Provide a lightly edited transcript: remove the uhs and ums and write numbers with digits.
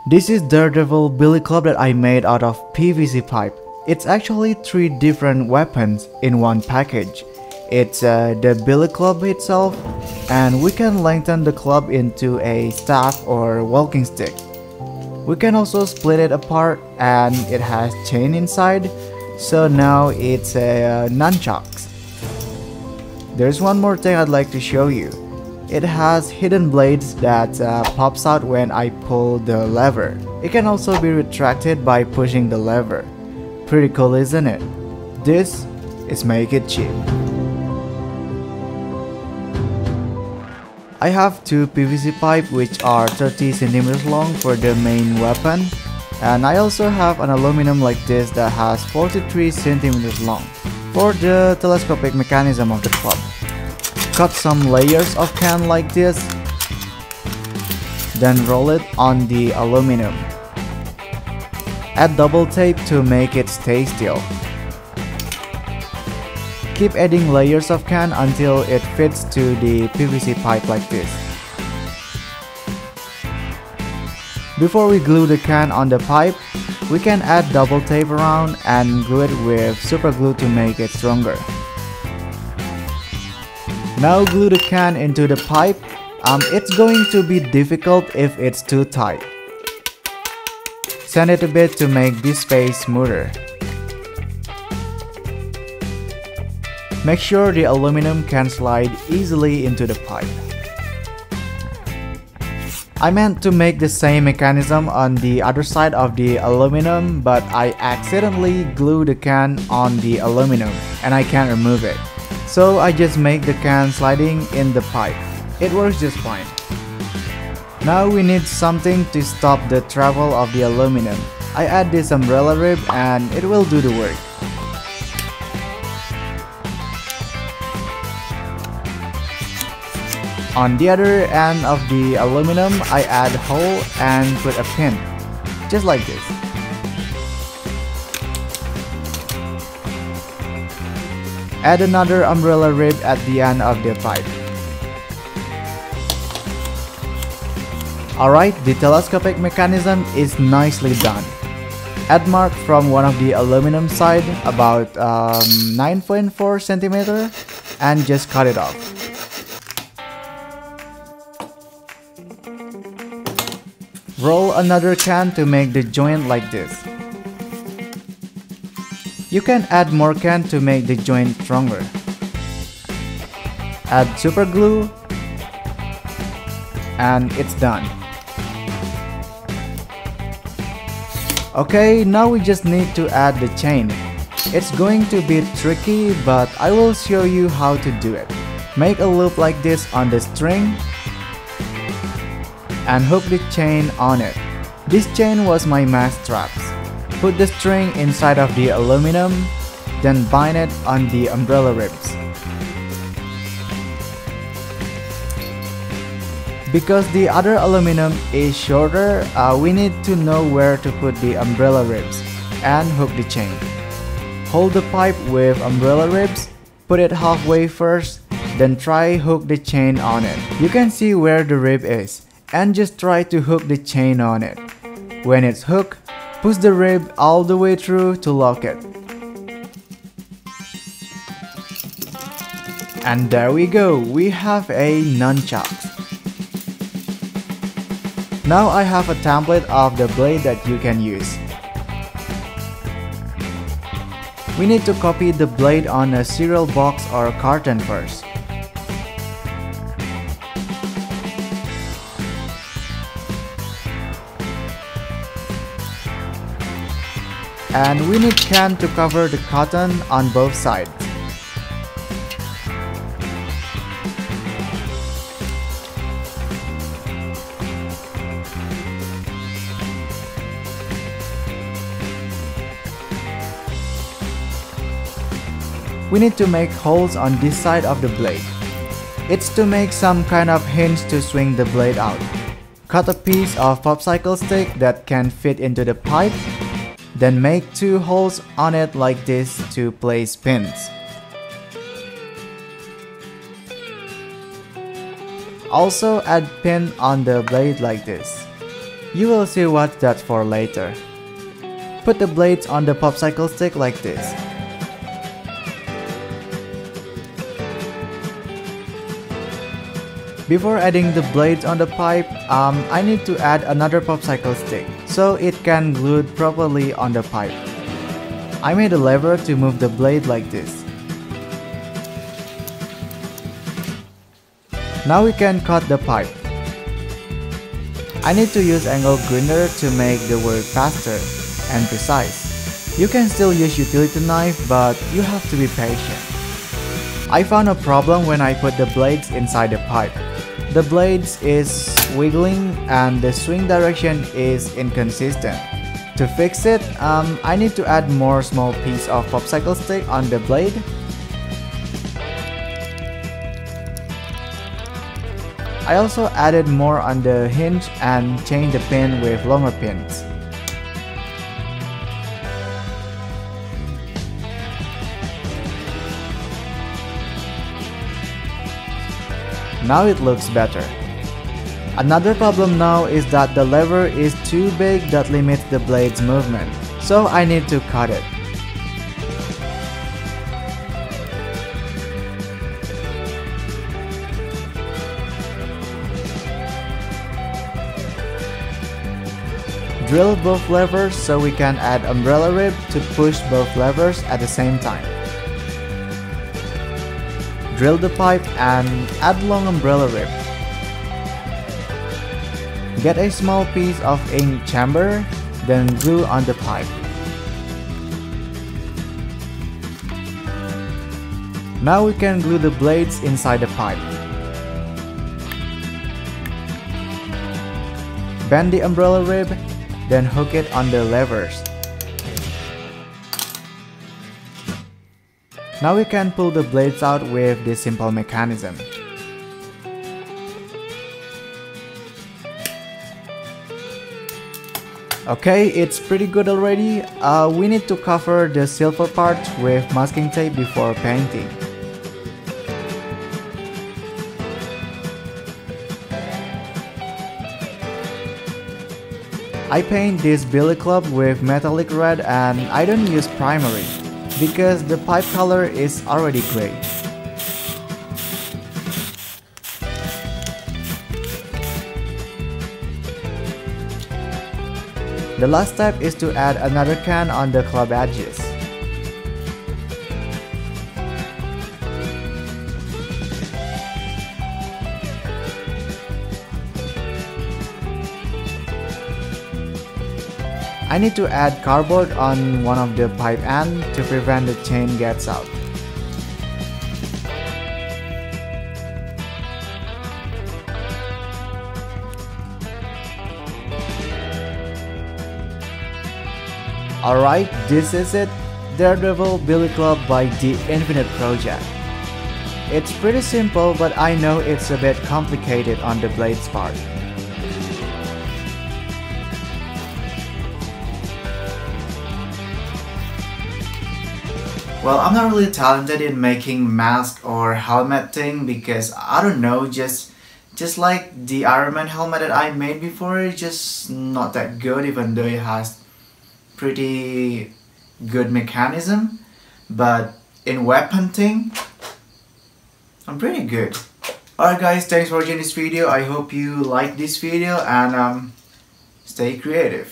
This is Daredevil Billy Club that I made out of PVC pipe. It's actually 3 different weapons in one package. It's the Billy Club itself, and we can lengthen the club into a staff or walking stick. We can also split it apart, and it has chain inside, so now it's a nunchucks. There's one more thing I'd like to show you. It has hidden blades that pops out when I pull the lever. It can also be retracted by pushing the lever. Pretty cool, isn't it? This is Make It Cheap. I have 2 PVC pipe which are 30 cm long for the main weapon, and I also have an aluminum like this that has 43 cm long for the telescopic mechanism of the club. Cut some layers of can like this, then roll it on the aluminum. Add double tape to make it stay still. Keep adding layers of can until it fits to the PVC pipe like this. Before we glue the can on the pipe, we can add double tape around and glue it with super glue to make it stronger. Now glue the can into the pipe. It's going to be difficult if it's too tight. Sand it a bit to make this space smoother. Make sure the aluminum can slide easily into the pipe. I meant to make the same mechanism on the other side of the aluminum, but I accidentally glued the can on the aluminum and I can't remove it. So I just make the can sliding in the pipe. It works just fine. Now we need something to stop the travel of the aluminum. I add this umbrella rib and it will do the work. On the other end of the aluminum, I add hole and put a pin, just like this. Add another umbrella rib at the end of the pipe. Alright, the telescopic mechanism is nicely done. Add mark from one of the aluminum side, about 9.4 cm, and just cut it off. Roll another can to make the joint like this. You can add more can to make the joint stronger. Add super glue, and it's done. Okay, now we just need to add the chain. It's going to be tricky, but I will show you how to do it. Make a loop like this on the string and hook the chain on it. This chain was my mask straps. Put the string inside of the aluminum, then bind it on the umbrella ribs. Because the other aluminum is shorter, we need to know where to put the umbrella ribs and hook the chain. Hold the pipe with umbrella ribs, put it halfway first, then try hook the chain on it. You can see where the rib is, and just try to hook the chain on it. When it's hooked, push the rib all the way through to lock it. And there we go, we have a nunchuck. Now I have a template of the blade that you can use. We need to copy the blade on a cereal box or carton first. And we need can to cover the cotton on both sides. We need to make holes on this side of the blade. It's to make some kind of hinge to swing the blade out. Cut a piece of popsicle stick that can fit into the pipe. Then make 2 holes on it like this to place pins. Also add pin on the blade like this. You will see what that's for later. Put the blades on the popsicle stick like this. Before adding the blades on the pipe, I need to add another popsicle stick so it can glue properly on the pipe. I made a lever to move the blade like this. Now we can cut the pipe. I need to use angle grinder to make the work faster and precise. You can still use utility knife, but you have to be patient. I found a problem when I put the blades inside the pipe. The blades is wiggling and the swing direction is inconsistent. To fix it, I need to add more small piece of popsicle stick on the blade. I also added more on the hinge and changed the pin with longer pins. Now it looks better. Another problem now is that the lever is too big that limits the blade's movement, so I need to cut it. Drill both levers so we can add umbrella rib to push both levers at the same time. Drill the pipe and add long umbrella rib. Get a small piece of ink chamber, then glue on the pipe. Now we can glue the blades inside the pipe. Bend the umbrella rib, then hook it on the levers. Now we can pull the blades out with this simple mechanism. Okay, it's pretty good already. We need to cover the silver part with masking tape before painting. I paint this billy club with metallic red and I don't use primary because the pipe color is already gray. The last step is to add another can on the club edges. I need to add cardboard on one of the pipe ends to prevent the chain gets out. Alright, this is it, Daredevil Billy Club by The Infinite Project. It's pretty simple, but I know it's a bit complicated on the blades part. Well, I'm not really talented in making mask or helmet thing because I don't know, just like the Iron Man helmet that I made before, it's just not that good even though it has pretty good mechanism. But in weapon thing, I'm pretty good. Alright guys, thanks for watching this video. I hope you like this video and stay creative.